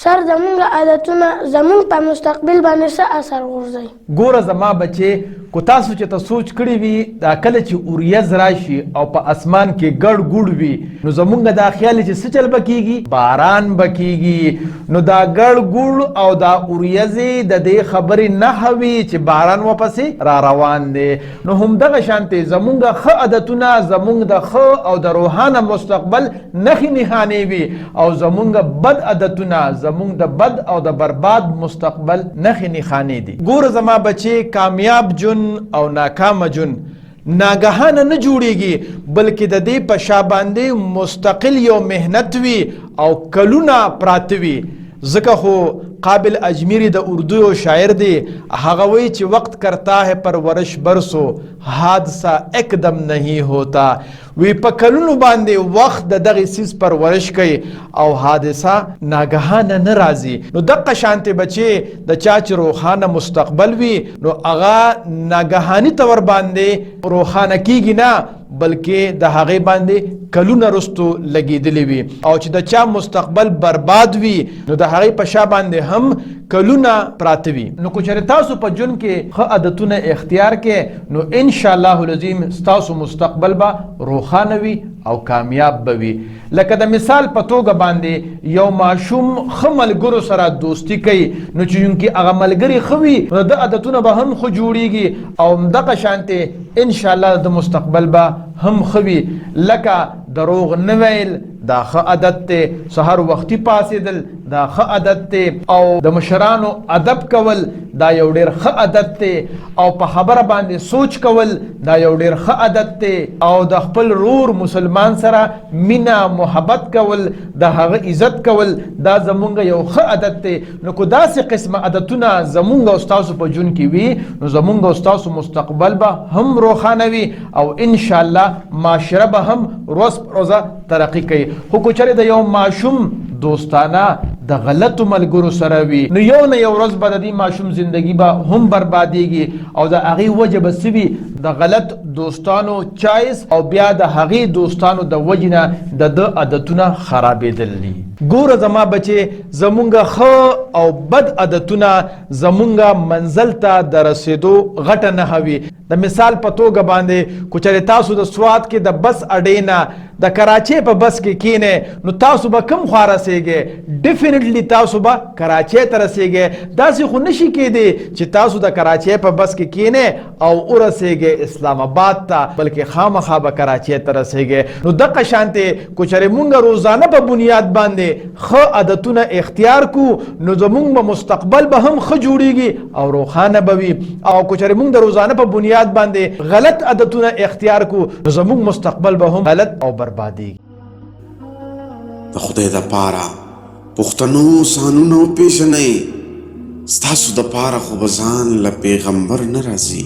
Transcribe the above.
سر زمونږ عادتونه زمونږ په مستقبل باندې څه اثر غورځوي؟ ګوره زما بچې، کو تاسو چې ته سوچ کړی وي دا کله چې اوریځ راشي او په اسمان کې ګډ ګوډ وي نو زمونږ دا خیال چې څه چل بکیږي؟ باران بکیږي. نو دا ګډ ګوډ او دا اوریځې د دې خبرې نه وي چې باران واپسې را روان دی. نو همدغه شانتې زمونږ ښه عادتونه زمونږ د ښه او د روحانه مستقبل نښې نښانې وي او زمونږ بد عادتونه زمونږ د بد او د برباد مستقبل نښې نښانې دي. ګوره زما بچې، کامیاب جون او ناکام جون ناګهانه نه جوړیږي، بلکې د دې په شا باندې مستقل یو مهنت وي او کلونه پراته وي. ځکه خو قابل اجمیری د اردو یو شاعر دی، هغه وایي چې وقت کرتا ہے پرورش برسو حادثہ اکدم نہیں ہوتا. وی په کلونو باندې وخت د دغه سیس پرورش کوي او حادثه ناګهانه نه راځي. نو دغه شانتې بچې د چا چې روښانه مستقبل وي نو هغه ناګهاني طور باندې روښانه کیږي نه، بلکې د هغې باندې کلونه رستو لګېدلی وي. او چې د چا مستقبل برباد وي نو د هغې په شا باندې هم کلونه پراته وي. نو که چېرې تاسو په ژوند کې ښه عادتونه اختیار کې نو انشاءالله العظیم ستاسو مستقبل به روښانه وي او کامیاب به وي. لکه د مثال په توګه باندې یو ماشوم ښه ملګرو سره دوستي کوي نو چې چونکې هغه ملګري ښه وي نو د عادتونه به هم ښه جوړیږي او همدغه شانتې انشاءالله د مستقبل به هم ښه وي. لکه دروغ نه ویل دا ښه عادت دی، سحر وختي پاڅېدل دا ښه عادت دی، او د مشرانو ادب کول دا یو ډېر ښه عادت دی، او په خبره باندې سوچ کول دا یو ډېر ښه عادت دی، او د خپل رور مسلمان سره مینه محبت کول د هغه عزت کول دا زمونږ یو ښه عادت دی. نو که داسې قسمه عادتونه زمونږ او ستاسو په ژوند کې وي نو زمونږ او ستاسو مستقبل به هم روښانه وي او انشاءالله معاشره به هم روز په روزه ترقي کوي. خو که چېرې د یو ماشوم دوستانه د غلطو ملګرو سره وي نو یو نه یو ورځ به د دې ماشوم زندگی به هم بربادیږي او د هغې وجه به څه وي؟ د غلط دوستانو چایس او بیا د هغې دوستانو د وجې نه د ده عادتونه خرابېدل دي. ګوره زما بچې، زمونږ ښه او بد عادتونه زمونږ منزل ته د رسېدو غټه نښه وي. د مثال په توګه باندې که چېرې تاسو د سوات کې د بس اډې نه د کراچۍ په بس کې کینې نو تاسو به کوم خوا رسېږئ؟ ډیفینټلی تاسو به کراچۍ ته رسېږئ. داسې خو نشي کېدی چې تاسو د کراچۍ په بس کې کینې او ورسېږئ اسلام آباد ته، بلکې خامخا به کراچۍ ته رسېږئ. نو دغه شانتې که چېرې مونږ روزانه په بنیاد باندې ښه عادتونه اختیار کو نو زمونږ به مستقبل به هم ښه جوړیږي او روښانه به وي. او که چېرې مونږ د روزانه په بنیاد باندې غلط عادتونه اختیار کو نو زمونږ مستقبل به هم غلط او بربادیږي. د خدای دپاره پښتنو سانونو پیژنئ، ستاسو دپاره خو به ځان له پیغمبر نه راځي.